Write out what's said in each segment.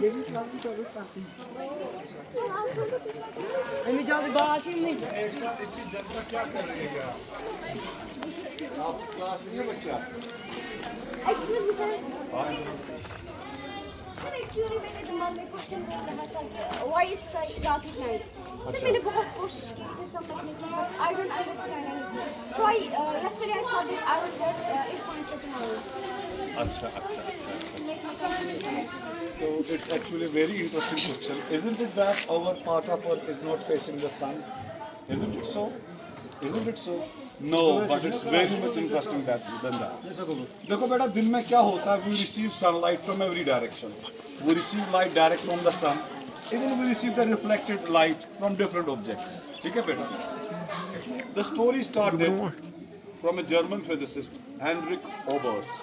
एक साथ इतनी जनता क्या कर रही है आप क्लास नहीं है बच्चा excuse me sir sir actually मेरे दिमाग में क्वेश्चन हो रहा था कि why is sky dark at night sir मैंने बहुत कोशिश की इसे समझने की but I don't understand anything so I yesterday I thought that I will get it answer tomorrow. अच्छा So it's actually a very interesting question. Isn't it that our part of Earth is not facing the sun? Isn't it so? Isn't it so? No, but it's very much interesting than that. देखो बेटा दिन में क्या होता है? We receive sunlight from every direction. We receive light direct from the sun. Even we receive the reflected light from different objects. ठीक है बेटा? The story started from a German physicist, Heinrich Oberth.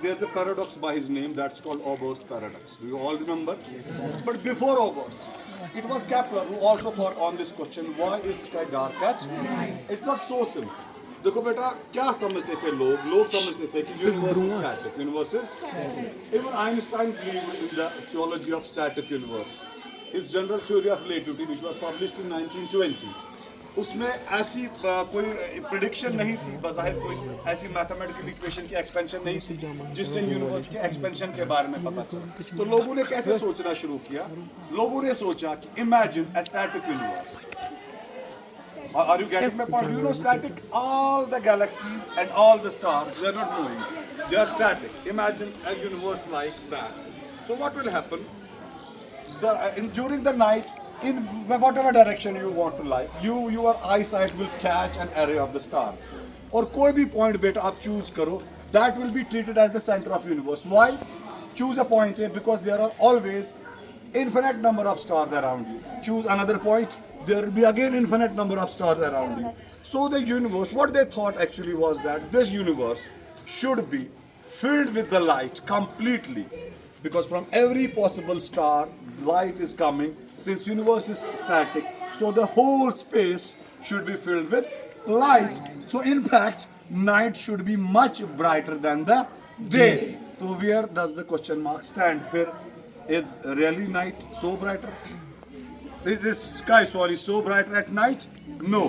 There's a paradox by his name that's called Oberth's paradox. Do you all remember? Yes. But before Oberth, it was Kepler who also thought on this question: why is sky dark at night? It's not so simple. देखो बेटा क्या समझते थे लोग समझते थे कि universe is static universe is even Einstein believed in the theology of static universe. His general theory of relativity which was published in 1920 उसमें ऐसी कोई प्रेडिक्शन नहीं थी बज़ाहिर कोई ऐसी मैथमेटिकल इक्वेशन की एक्सपेंशन नहीं थी जिससे यूनिवर्स के एक्सपेंशन के बारे में पता चला तो लोगों ने कैसे सोचना शुरू किया लोगों ने सोचा कि imagine a static universe Are you getting my point? You know static, all the galaxies and all the stars, they are not moving. They are static. Imagine a universe like that. So what will happen? During the night, in whatever direction you want to lie, your eyesight will catch an array of the stars. और कोई भी point बेटा आप choose करो, that will be treated as the center of universe. Why? Choose a point A because there are always infinite number of stars around you. Choose another point. There will be again infinite number of stars around you. So the universe, what they thought actually was that this universe should be filled with the light completely. Because from every possible star, light is coming. Since universe is static, so the whole space should be filled with light. So in fact, night should be much brighter than the day. So where does the question mark stand? Is really night so brighter? Is this sky, so bright at night? No.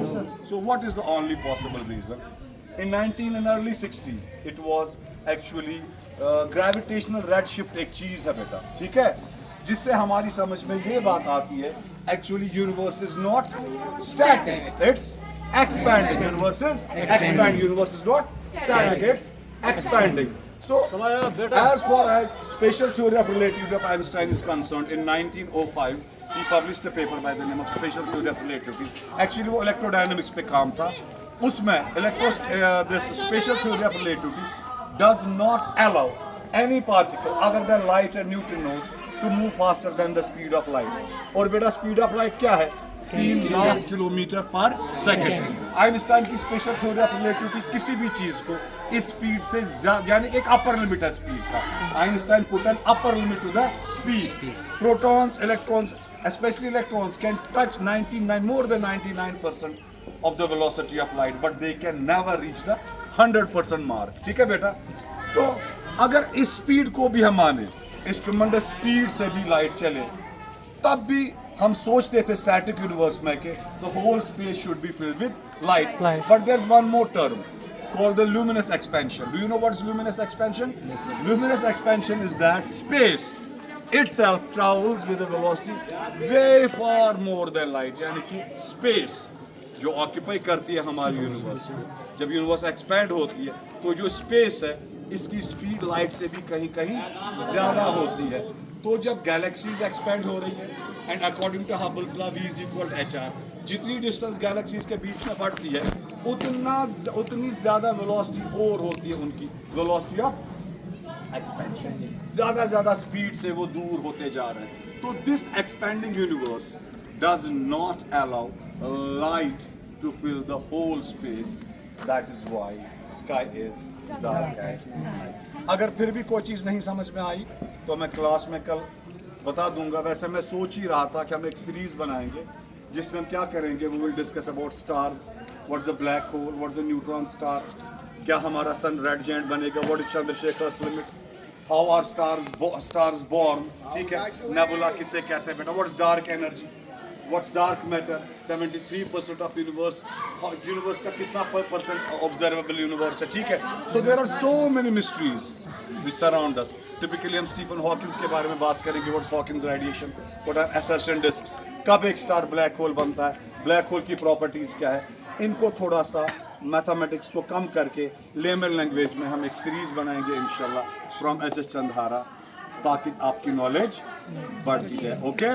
So what is the only possible reason? In early 60s, it was actually gravitational redshift एक चीज है बेटा, ठीक है? जिससे हमारी समझ में ये बात आती है, actually universe is not static, it's expanding. Universe is expanding. Universe is not static, it's expanding. So, as far as special theory of relativity of Einstein is concerned, in 1905, he published a paper by the name of Special Theory of Relativity. Actually, वो electrodynamics पे काम था. उसमें this special theory of relativity does not allow any particle other than light and neutrinos to move faster than the speed of light. और बेटा speed of light क्या है? 3 lakh kilometre per second. Einstein की special theory of relativity किसी भी चीज को इस स्पीड से यानी एक अपर लिमिट है स्पीड का. Einstein put an upper limit to the speed. Protons, electrons, especially electrons can touch more than 99% of the velocity of light, but they can never reach the 100% mark. ठीक है बेटा? तो अगर इस speed को भी हम माने, इस ट्रेमेंडस स्पीड से भी लाइट चले, तब भी हम सोचते थे स्टैटिक यूनिवर्स में कि the whole space should be filled with light. But there's one more term called the luminous expansion. Do you know what's luminous expansion? Yes, sir. Luminous expansion is that space itself travels with a velocity way far more than light. यानी कि space जो occupy करती है हमारी universe, जब universe expand होती है तो जो स्पेस है इसकी स्पीड लाइट से भी कहीं कहीं ज़्यादा होती है. तो जब गैलेक्सीज एक्सपैंड हो रही है and according to Hubble's law V = HR, जितनी डिस्टेंस गैलेक्सीज के बीच में बढ़ती है उतनी ज़्यादा वेलोसिटी और होती है उनकी वेलोसिटी ऑफ एक्सपेंशन. ज़्यादा स्पीड से वो दूर होते जा रहे हैं. तो this expanding universe does not allow light to fill the whole space. That is why sky is dark at night. अगर फिर भी कोई चीज़ नहीं समझ में आई तो मैं क्लास में कल बता दूंगा. वैसे मैं सोच ही रहा था कि हम एक सीरीज बनाएंगे जिसमें हम क्या करेंगे, we will discuss about stars, what's a black hole, what's a neutron star, क्या हमारा सन रेड जायंट बनेगा, what is Chandrashekhar limit. how are stars born, ठीक है, nebula किसे कहते हैं बेटा, what's dark energy, what's dark matter, 73% of universe का कितना percent observable universe है, ठीक है. So there are so many mysteries which surround us. Typically हम स्टीफन हॉकिंस के बारे में बात करेंगे, what's Hawkins radiation, what are assertion disks, कब एक स्टार ब्लैक होल बनता है, ब्लैक होल की प्रॉपर्टीज क्या है. इनको थोड़ा सा मैथमेटिक्स को कम करके लेमन लैंग्वेज में हम एक सीरीज बनाएंगे इंशाल्लाह फ्रॉम एच एस चंद्हारा, ताकि आपकी नॉलेज बढ़ती जाए. ओके.